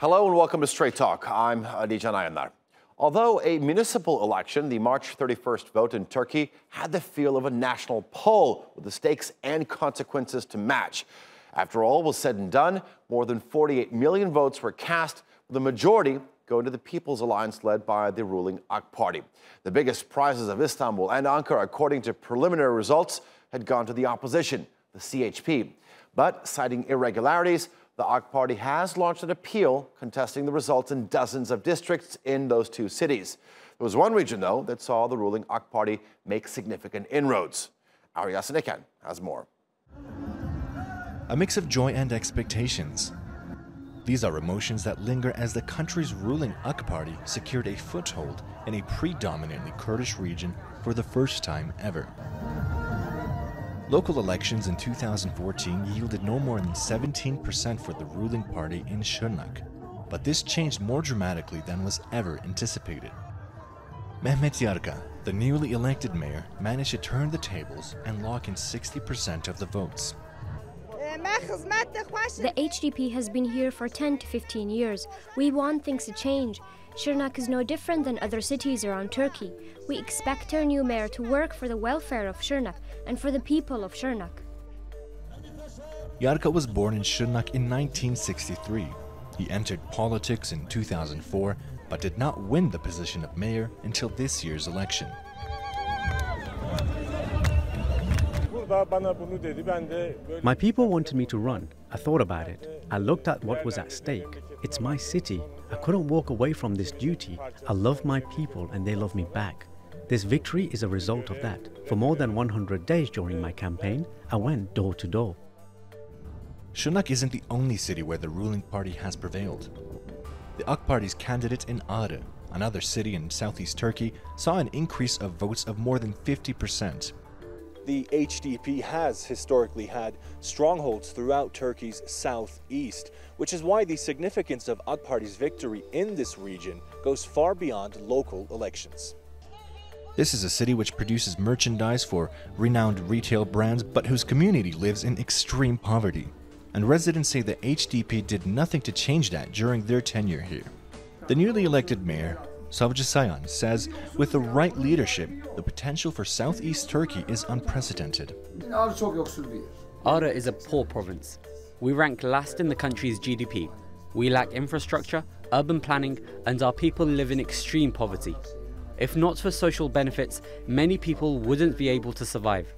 Hello and welcome to Straight Talk. I'm Adijan Ayandar. Although a municipal election, the March 31st vote in Turkey had the feel of a national poll with the stakes and consequences to match. After all was said and done, more than 48 million votes were cast, with the majority going to the People's Alliance led by the ruling AK Party. The biggest prizes of Istanbul and Ankara, according to preliminary results, had gone to the opposition, the CHP. But citing irregularities, the AK Party has launched an appeal contesting the results in dozens of districts in those two cities. There was one region, though, that saw the ruling AK Party make significant inroads. Our Yasin Eken has more. A mix of joy and expectations. These are emotions that linger as the country's ruling AK Party secured a foothold in a predominantly Kurdish region for the first time ever. Local elections in 2014 yielded no more than 17% for the ruling party in Şırnak, but this changed more dramatically than was ever anticipated. Mehmet Yarka, the newly elected mayor, managed to turn the tables and lock in 60% of the votes. The HDP has been here for 10 to 15 years. We want things to change. Şırnak is no different than other cities around Turkey. We expect our new mayor to work for the welfare of Şırnak and for the people of Şırnak. Yarka was born in Şırnak in 1963. He entered politics in 2004, but did not win the position of mayor until this year's election. My people wanted me to run. I thought about it. I looked at what was at stake. It's my city. I couldn't walk away from this duty. I love my people and they love me back. This victory is a result of that. For more than 100 days during my campaign, I went door to door. Şırnak isn't the only city where the ruling party has prevailed. The AK Party's candidate in Ağrı, another city in southeast Turkey, saw an increase of votes of more than 50%. The HDP has historically had strongholds throughout Turkey's southeast, which is why the significance of AK Party's victory in this region goes far beyond local elections. This is a city which produces merchandise for renowned retail brands, but whose community lives in extreme poverty. And residents say the HDP did nothing to change that during their tenure here. The newly elected mayor, Savcı Sayan, says with the right leadership, the potential for southeast Turkey is unprecedented. Ağrı is a poor province. We rank last in the country's GDP. We lack infrastructure, urban planning, and our people live in extreme poverty. If not for social benefits, many people wouldn't be able to survive.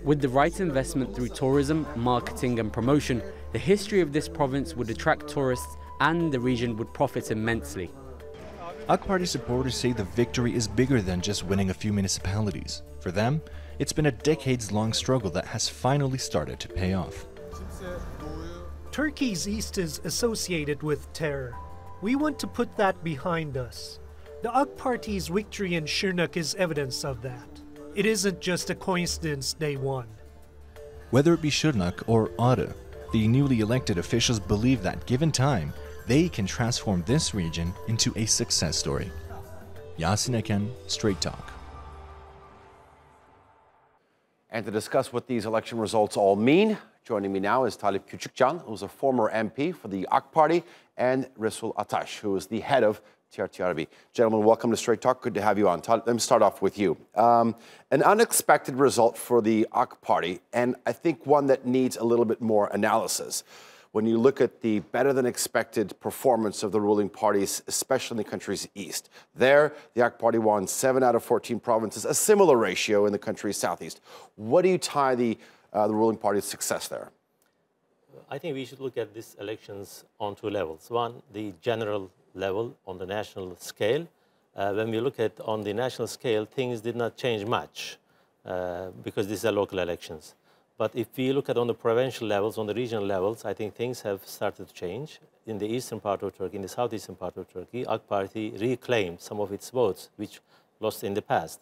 With the right investment through tourism, marketing and promotion, the history of this province would attract tourists and the region would profit immensely. AK Party supporters say the victory is bigger than just winning a few municipalities. For them, it's been a decades-long struggle that has finally started to pay off. Turkey's east is associated with terror. We want to put that behind us. The AK Party's victory in Şırnak is evidence of that. It isn't just a coincidence they won. Whether it be Şırnak or Ağrı, the newly elected officials believe that given time, they can transform this region into a success story. Yasin Eken, Straight Talk. And to discuss what these election results all mean, joining me now is Talip Küçükcan, who's a former MP for the AK Party, and Resul Atash, who is the head of TRT. Gentlemen, welcome to Straight Talk. Good to have you on. Talip, let me start off with you. An unexpected result for the AK Party, and I think one that needs a little bit more analysis. When you look at the better-than-expected performance of the ruling parties, especially in the country's east. There, the AK Party won 7 out of 14 provinces, a similar ratio in the country's southeast. What do you tie the ruling party's success there? I think we should look at these elections on two levels. One, the general level on the national scale. When we look at on the national scale, things did not change much because these are local elections. But if we look at on the provincial levels, on the regional levels, I think things have started to change. In the eastern part of Turkey, in the southeastern part of Turkey, AK Party reclaimed some of its votes, which lost in the past.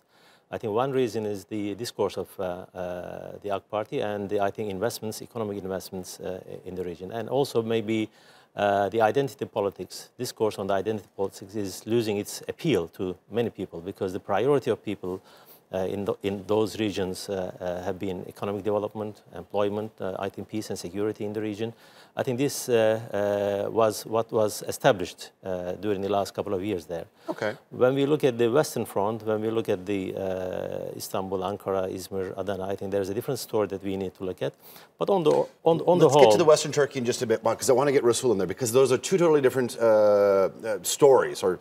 I think one reason is the discourse of the AK Party and I think investments, economic investments in the region. And also maybe the identity politics, discourse on the identity politics is losing its appeal to many people because the priority of people in those regions have been economic development, employment, I think peace and security in the region. I think this was what was established during the last couple of years there. Okay. When we look at the Western Front, when we look at the Istanbul, Ankara, Izmir, Adana, I think there's a different story that we need to look at. But on the whole, let's get to the Western Turkey in just a bit, because I want to get Rasul in there, because those are two totally different stories, or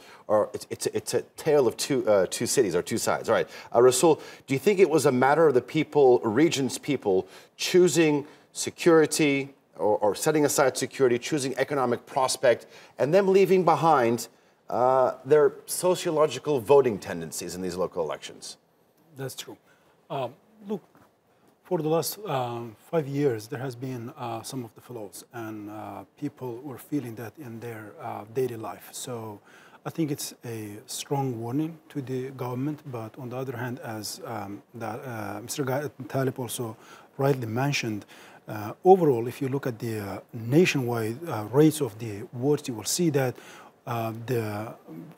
it's a tale of two cities or two sides. All right, Rasul, do you think it was a matter of the people, region's people, choosing security or setting aside security, choosing economic prospect, and them leaving behind their sociological voting tendencies in these local elections? That's true. Look, for the last 5 years, there has been some of the flaws, and people were feeling that in their daily life. So I think it's a strong warning to the government, but on the other hand, as Mr. Talib also rightly mentioned, overall, if you look at the nationwide rates of the votes, you will see that the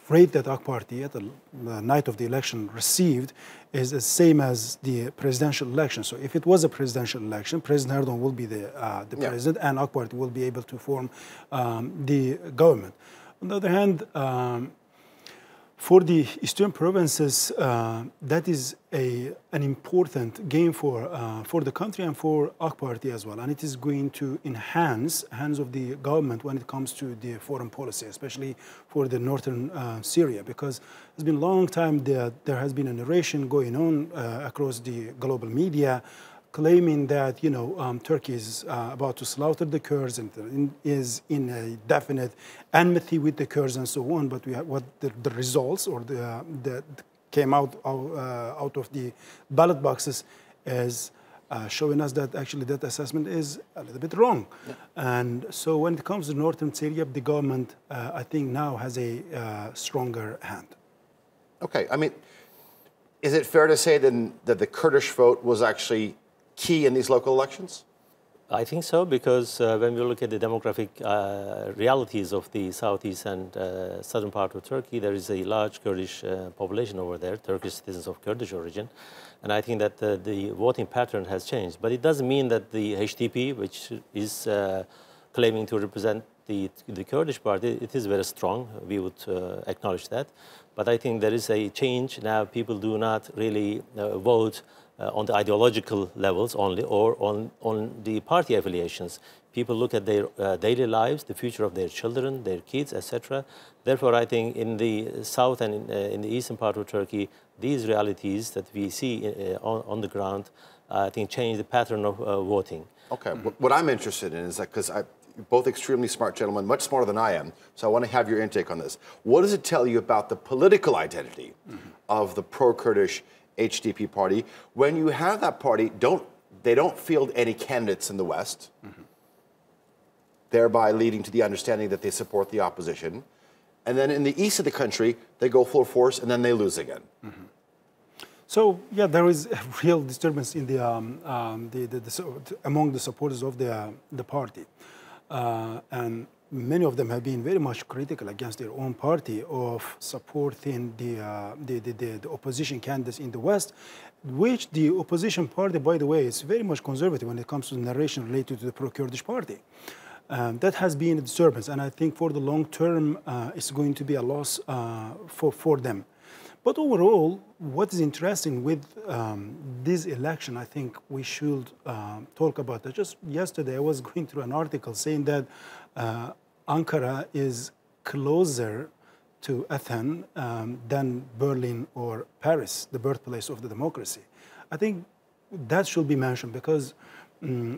rate that AK Party at the night of the election received is the same as the presidential election. So if it was a presidential election, President Erdogan will be the president, and AK Party will be able to form the government. On the other hand, for the eastern provinces, that is an important game for the country and for AK Party as well. And it is going to enhance hands of the government when it comes to the foreign policy, especially for the northern Syria, because it's been a long time that there has been a narration going on across the global media claiming that, you know, Turkey is about to slaughter the Kurds and is in a definite enmity with the Kurds and so on. But we have what the results or the came out of the ballot boxes is showing us that actually that assessment is a little bit wrong. Yeah. And so when it comes to northern Syria, the government, I think now has a stronger hand. Okay, I mean, is it fair to say then that the Kurdish vote was actually key in these local elections? I think so, because when we look at the demographic realities of the southeast and southern part of Turkey, there is a large Kurdish population over there, Turkish citizens of Kurdish origin. And I think that the voting pattern has changed. But it doesn't mean that the HDP, which is claiming to represent the Kurdish party, it is very strong. We would acknowledge that. But I think there is a change. Now people do not really vote on the ideological levels only, or on the party affiliations. People look at their daily lives, the future of their children, their kids, etc. Therefore, I think in the south and in the eastern part of Turkey, these realities that we see on the ground, I think change the pattern of voting. Okay, what I'm interested in is that, because you're both extremely smart gentlemen, much smarter than I am, so I want to have your intake on this. What does it tell you about the political identity of the pro-Kurdish HDP party when you have that party they don't field any candidates in the West, thereby leading to the understanding that they support the opposition, and then in the east of the country they go full force and then they lose again. So yeah, there is a real disturbance in the among the supporters of the party, and many of them have been very much critical against their own party of supporting the opposition candidates in the West, which the opposition party, by the way, is very much conservative when it comes to the narration related to the pro-Kurdish party. That has been a disturbance, and I think for the long term, it's going to be a loss for them. But overall, what is interesting with this election, I think we should talk about that. Just yesterday, I was going through an article saying that Ankara is closer to Athens than Berlin or Paris, the birthplace of the democracy. I think that should be mentioned because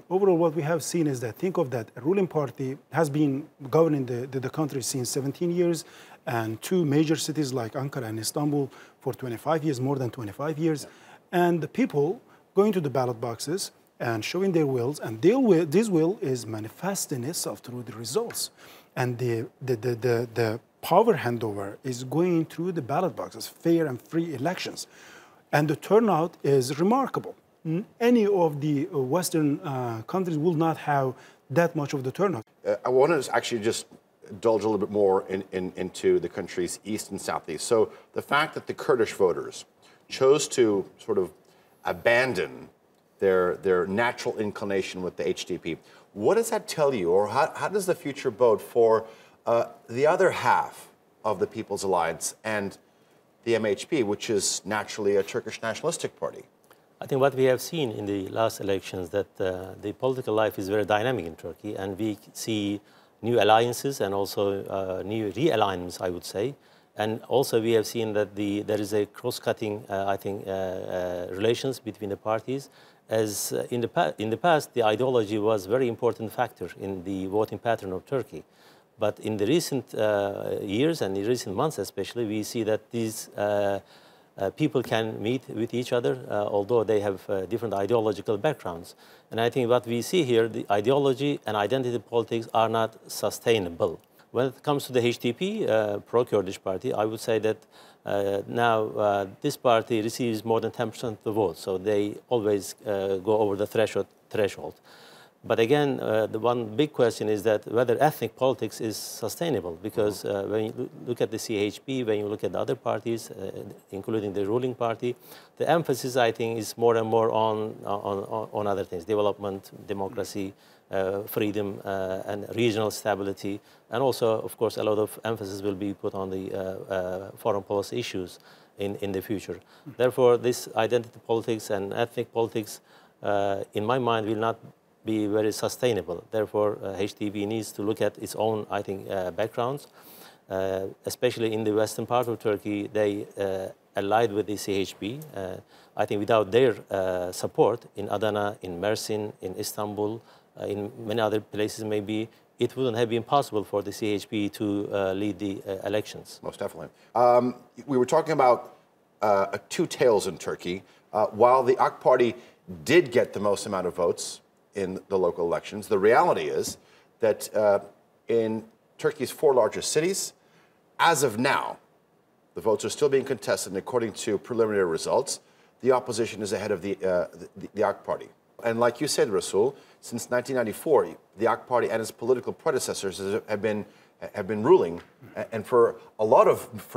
overall what we have seen is that, think of that, a ruling party has been governing the country since 17 years, and two major cities like Ankara and Istanbul for 25 years, more than 25 years. And the people going to the ballot boxes and showing their wills, and this will is manifesting itself through the results. And the power handover is going through the ballot boxes, fair and free elections. And the turnout is remarkable. Any of the Western countries will not have that much of the turnout. I want to actually just indulge a little bit more into the country's east and southeast. So the fact that the Kurdish voters chose to sort of abandon their natural inclination with the HDP. What does that tell you, or how does the future bode for the other half of the People's Alliance and the MHP, which is naturally a Turkish nationalistic party? I think what we have seen in the last elections that the political life is very dynamic in Turkey, and we see new alliances and also new realignments, I would say. And also we have seen that there is a cross-cutting, relations between the parties. As in the past, the ideology was a very important factor in the voting pattern of Turkey. But in the recent years and in recent months especially, we see that these people can meet with each other, although they have different ideological backgrounds. And I think what we see here, the ideology and identity politics are not sustainable. When it comes to the HDP, pro-Kurdish party, I would say that now this party receives more than 10% of the vote, so they always go over the threshold. But again, the one big question is that whether ethnic politics is sustainable, because when you look at the CHP, when you look at the other parties, including the ruling party, the emphasis, I think, is more and more on other things: development, democracy, freedom, and regional stability. And also, of course, a lot of emphasis will be put on the foreign policy issues in the future. Therefore, this identity politics and ethnic politics, in my mind, will not be very sustainable. Therefore, HDP needs to look at its own, I think, backgrounds. Especially in the western part of Turkey, they allied with the CHP. I think without their support in Adana, in Mersin, in Istanbul, in many other places maybe, it wouldn't have been possible for the CHP to lead the elections. Most definitely. We were talking about two tails in Turkey. While the AK Party did get the most amount of votes in the local elections, the reality is that in Turkey's 4 largest cities, as of now, the votes are still being contested, and according to preliminary results, the opposition is ahead of the AK Party. And like you said, Rasul, since 1994, the AK Party and its political predecessors have been ruling, and for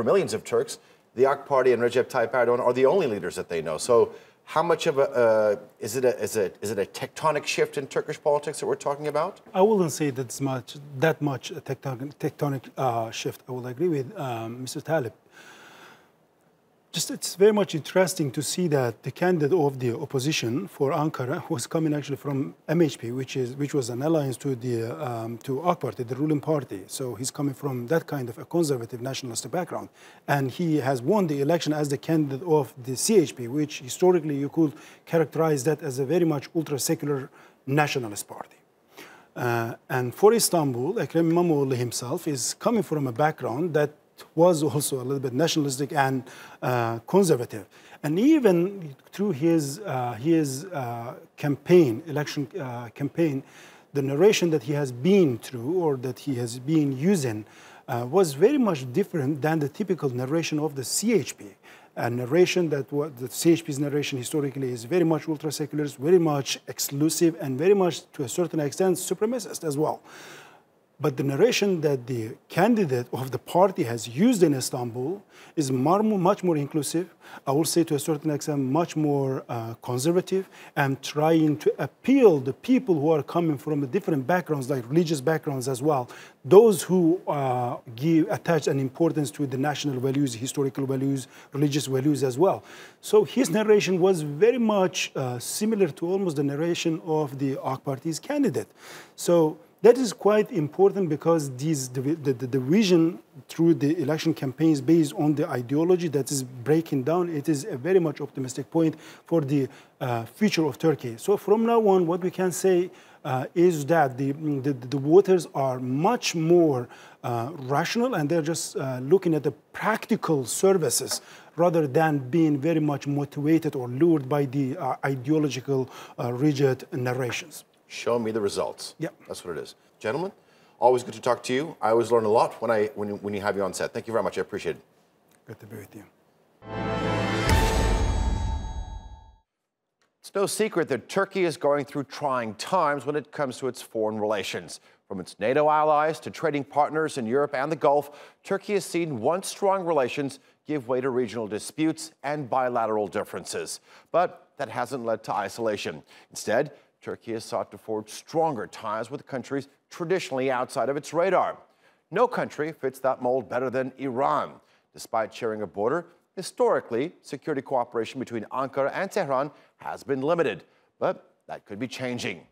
millions of Turks, the AK Party and Recep Tayyip Erdogan are the only leaders that they know. So, how much of is it a tectonic shift in Turkish politics that we're talking about? I wouldn't say that much a tectonic shift. I will agree with Mr. Talib. It's very much interesting to see that the candidate of the opposition for Ankara was coming actually from MHP, which was an alliance to AK Party, the ruling party. So he's coming from that kind of a conservative nationalist background, and he has won the election as the candidate of the CHP, which historically you could characterize that as a very much ultra-secular nationalist party. And for Istanbul, Ekrem İmamoğlu himself is coming from a background that was also a little bit nationalistic and conservative. And even through his election campaign, the narration that he has been through or that he has been using was very much different than the typical narration of the CHP. A narration that the CHP's narration historically is very much ultra-secularist, very much exclusive, and very much, to a certain extent, supremacist as well. But the narration that the candidate of the party has used in Istanbul is much more inclusive, I would say to a certain extent much more conservative, and trying to appeal the people who are coming from different backgrounds, like religious backgrounds as well, those who attach an importance to the national values, historical values, religious values as well. So his narration was very much similar to almost the narration of the AK Party's candidate. So that is quite important because the vision through the election campaigns based on the ideology that is breaking down, it is a very much optimistic point for the future of Turkey. So from now on, what we can say is that the voters are much more rational, and they're just looking at the practical services rather than being very much motivated or lured by the ideological rigid narrations. Show me the results. Yeah. That's what it is. Gentlemen, always good to talk to you. I always learn a lot when you have you on set. Thank you very much. I appreciate it. Good to be with you. It's no secret that Turkey is going through trying times when it comes to its foreign relations. From its NATO allies to trading partners in Europe and the Gulf, Turkey has seen once strong relations give way to regional disputes and bilateral differences. But that hasn't led to isolation. Instead, Turkey has sought to forge stronger ties with countries traditionally outside of its radar. No country fits that mold better than Iran. Despite sharing a border, historically, security cooperation between Ankara and Tehran has been limited, but that could be changing.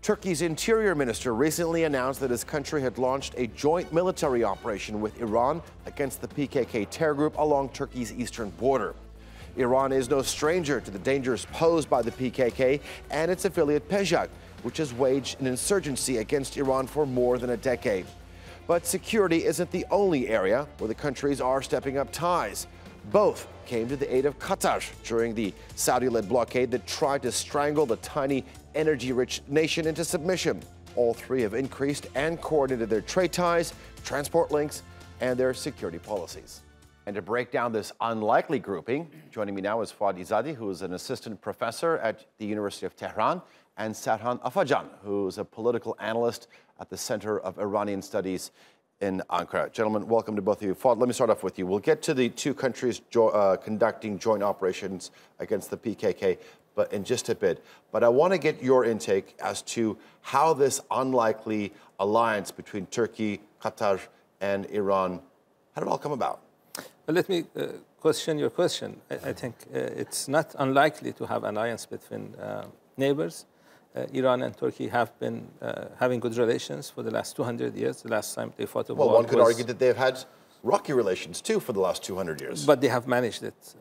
Turkey's interior minister recently announced that his country had launched a joint military operation with Iran against the PKK terror group along Turkey's eastern border. Iran is no stranger to the dangers posed by the PKK and its affiliate PJAK, which has waged an insurgency against Iran for more than a decade. But security isn't the only area where the countries are stepping up ties. Both came to the aid of Qatar during the Saudi-led blockade that tried to strangle the tiny, energy-rich nation into submission. All three have increased and coordinated their trade ties, transport links, and their security policies. And to break down this unlikely grouping, joining me now is Fuad Izadi, who is an assistant professor at the University of Tehran, and Serhan Afacan, who is a political analyst at the Center of Iranian Studies in Ankara. Gentlemen, welcome to both of you. Fuad, let me start off with you. We'll get to the two countries conducting joint operations against the PKK but in just a bit. But I want to get your intake as to how this unlikely alliance between Turkey, Qatar, and Iran, how did it all come about? Well, let me question your question. I think it's not unlikely to have an alliance between neighbors. Iran and Turkey have been having good relations for the last 200 years. The last time they fought a war. Well, one could argue that they've had rocky relations, too, for the last 200 years. But they have managed it.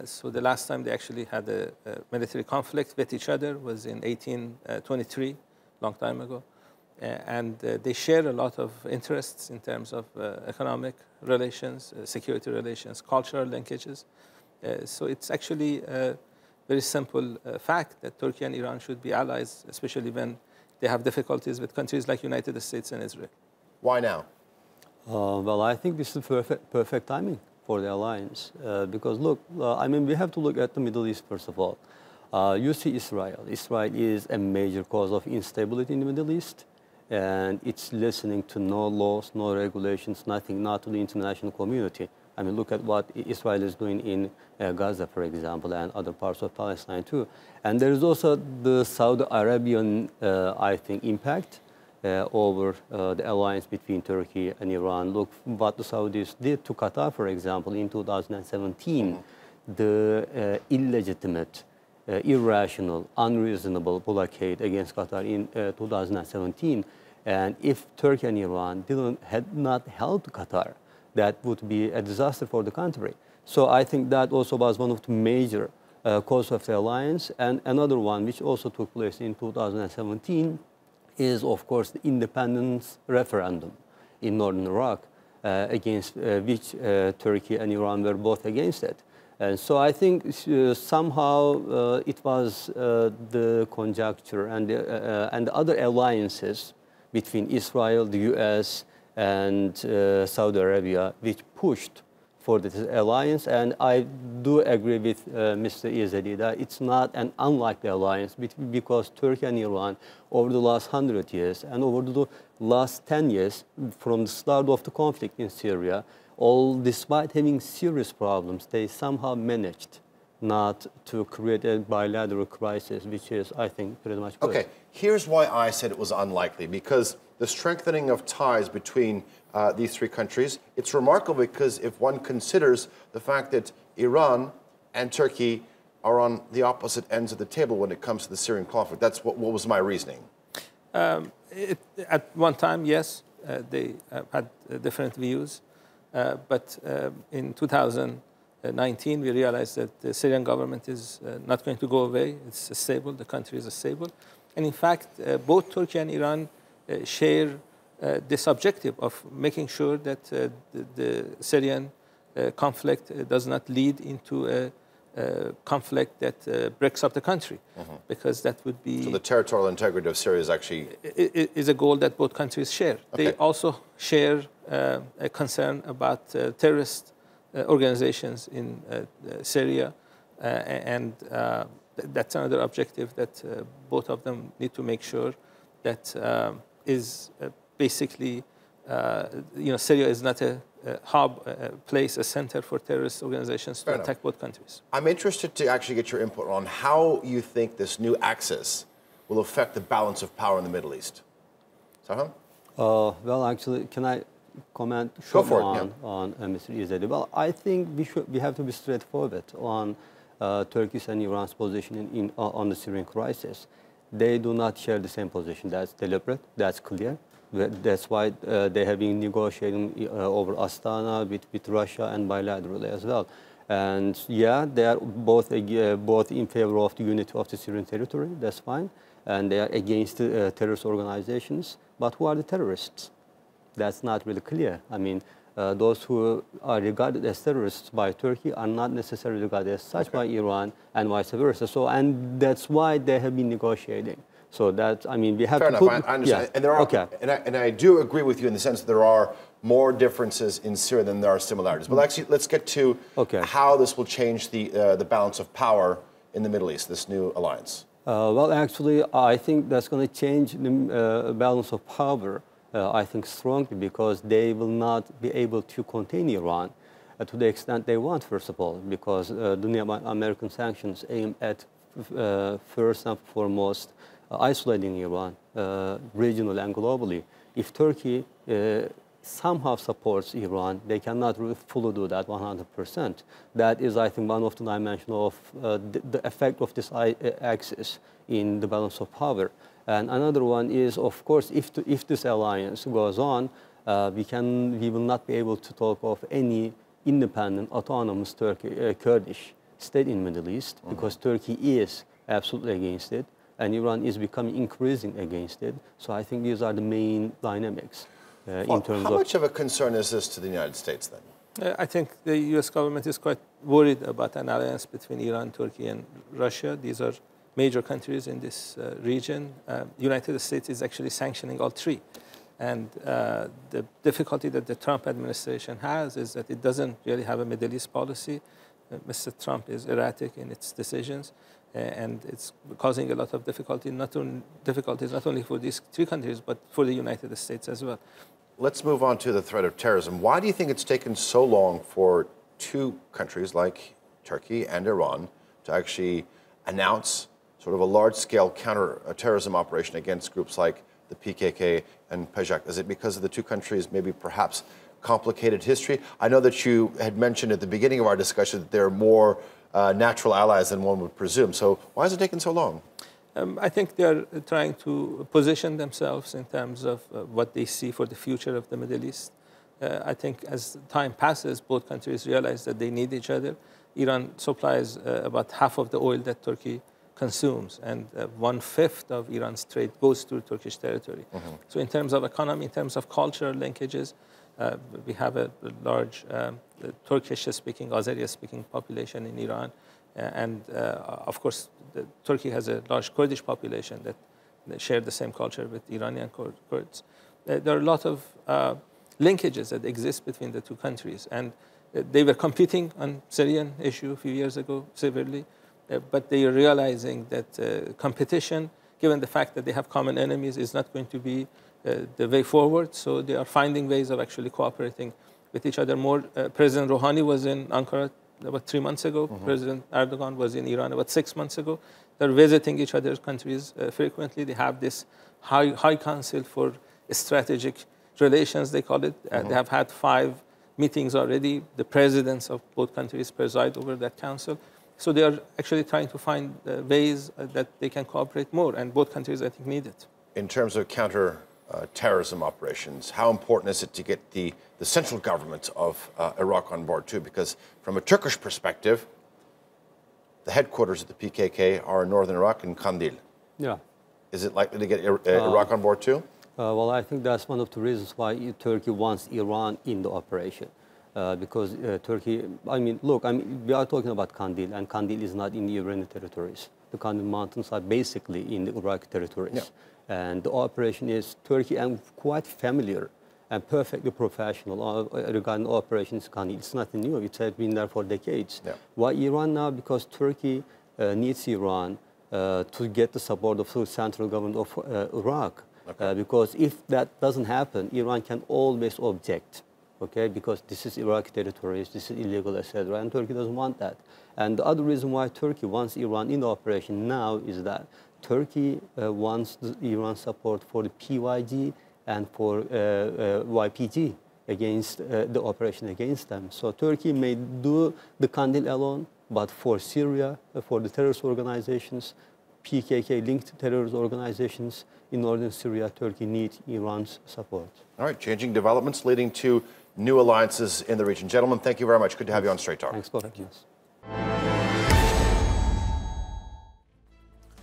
So the last time they actually had a military conflict with each other was in 1823, long time ago. And they share a lot of interests in terms of economic relations, security relations, cultural linkages. So it's actually a very simple fact that Turkey and Iran should be allies, especially when they have difficulties with countries like United States and Israel. Why now? Well, I think this is perfect timing for the alliance because, look, I mean, we have to look at the Middle East, first of all. You see Israel. Israel is a major cause of instability in the Middle East, and it's listening to no laws, no regulations, nothing, not to the international community. I mean, look at what Israel is doing in Gaza, for example, and other parts of Palestine, too. And there is also the Saudi Arabian, I think, impact over the alliance between Turkey and Iran. Look what the Saudis did to Qatar, for example, in 2017. The illegitimate, irrational, unreasonable blockade against Qatar in 2017. And if Turkey and Iran had not helped Qatar, that would be a disaster for the country. So I think that also was one of the major causes of the alliance. And another one, which also took place in 2017, is, of course, the independence referendum in northern Iraq, against which Turkey and Iran were both against it. And so I think somehow it was the conjuncture and the other alliances between Israel, the U.S., and Saudi Arabia, which pushed for this alliance. And I do agree with Mr. Izadi that it's not an unlikely alliance because Turkey and Iran, over the last 100 years and over the last 10 years, from the start of the conflict in Syria, all despite having serious problems, they somehow managed not to create a bilateral crisis, which is, I think, pretty much good. Okay, here's why I said it was unlikely, because the strengthening of ties between these three countries, it's remarkable because if one considers the fact that Iran and Turkey are on the opposite ends of the table when it comes to the Syrian conflict. That's what was my reasoning. At one time, yes, they had different views. But in 2019, we realized that the Syrian government is not going to go away. It's stable. The country is stable. And in fact, both Turkey and Iran share this objective of making sure that the Syrian conflict does not lead into a conflict that breaks up the country, because that would be... So the territorial integrity of Syria is actually... is a goal that both countries share. Okay. They also share a concern about terrorist organizations in Syria, and that's another objective that both of them need to make sure that is basically, Syria is not a hub, a place, a center for terrorist organizations to attack both countries. I'm interested to actually get your input on how you think this new axis will affect the balance of power in the Middle East. Sarhan? Well, actually, can I comment on Mr. Izzadi? Well, I think we have to be straightforward on Turkey's and Iran's position on the Syrian crisis. They do not share the same position. That's deliberate. That's clear. That's why they have been negotiating over Astana with Russia and bilaterally as well. And yeah, they are both in favor of the unity of the Syrian territory. That's fine. And they are against terrorist organizations. But who are the terrorists? That's not really clear. I mean, those who are regarded as terrorists by Turkey are not necessarily regarded as such by Iran, and vice versa. So, and that's why they have been negotiating. So that, I mean, we have Fair to enough, I understand. And there are, and I do agree with you in the sense that there are more differences in Syria than there are similarities. But actually, let's get to how this will change the balance of power in the Middle East, this new alliance. Well, actually, I think that's going to change the balance of power, I think, strongly, because they will not be able to contain Iran to the extent they want, first of all, because the American sanctions aim at, first and foremost, isolating Iran regionally and globally. If Turkey somehow supports Iran, they cannot really fully do that 100%. That is, I think, one of the dimensions of the effect of this axis in the balance of power. And another one is, of course, if this alliance goes on, we will not be able to talk of any independent, autonomous Kurdish state in the Middle East, because Turkey is absolutely against it, and Iran is becoming increasing against it. So I think these are the main dynamics. In terms how much of a concern is this to the United States then? I think the U.S. government is quite worried about an alliance between Iran, Turkey, and Russia. These are major countries in this region. United States is actually sanctioning all three. And the difficulty that the Trump administration has is that it doesn't really have a Middle East policy. Mr. Trump is erratic in its decisions, and it's causing a lot of difficulties not only for these three countries, but for the United States as well. Let's move on to the threat of terrorism. Why do you think it's taken so long for two countries like Turkey and Iran to actually announce sort of a large-scale counter-terrorism operation against groups like the PKK and PJAK? Is it because of the two countries' maybe perhaps complicated history? I know that you had mentioned at the beginning of our discussion that they're more natural allies than one would presume. So why has it taken so long? I think they're trying to position themselves in terms of what they see for the future of the Middle East. I think as time passes, both countries realize that they need each other. Iran supplies about half of the oil that Turkey consumes, and 1/5 of Iran's trade goes through Turkish territory. So in terms of economy, in terms of cultural linkages, we have a large Turkish-speaking, Azeri-speaking population in Iran. And of course, Turkey has a large Kurdish population that share the same culture with Iranian Kurds. There are a lot of linkages that exist between the two countries. And they were competing on Syrian issue a few years ago severely. But they are realizing that competition, given the fact that they have common enemies, is not going to be the way forward. So they are finding ways of actually cooperating with each other more. President Rouhani was in Ankara about 3 months ago. President Erdogan was in Iran about 6 months ago. They're visiting each other's countries frequently. They have this high council for strategic relations, they call it. They have had 5 meetings already. The presidents of both countries preside over that council. So they are actually trying to find ways that they can cooperate more, and both countries, I think, need it. In terms of counter-terrorism operations, how important is it to get the central government of Iraq on board too? Because from a Turkish perspective, the headquarters of the PKK are in northern Iraq in Kandil. Yeah. Is it likely to get Iraq on board too? Well, I think that's one of the reasons why Turkey wants Iran in the operation. Because Turkey, I mean, look, we are talking about Kandil, and Kandil is not in the Iranian territories. The Kandil Mountains are basically in the Iraqi territories. Yeah. And the operation is Turkey and quite familiar and perfectly professional regarding operations in Kandil. It's nothing new. It has been there for decades. Yeah. Why Iran now? Because Turkey needs Iran to get the support of the central government of Iraq. Because if that doesn't happen, Iran can always object, okay? Because this is Iraqi territories, this is illegal, etc. And Turkey doesn't want that. And the other reason why Turkey wants Iran in operation now is that Turkey wants the Iran support for the PYG and for YPG against the operation against them. So Turkey may do the Kandil alone, but for Syria, for the terrorist organizations, PKK-linked terrorist organizations in northern Syria, Turkey needs Iran's support. All right, changing developments leading to new alliances in the region. Gentlemen, thank you very much. Good to have you on Straight Talk. Thanks for having us.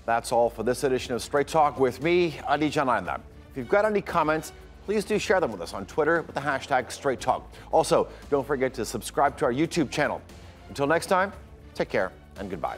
That's all for this edition of Straight Talk with me, Ali Janayandar. If you've got any comments, please do share them with us on Twitter with the hashtag Straight Talk. Also, don't forget to subscribe to our YouTube channel. Until next time, take care and goodbye.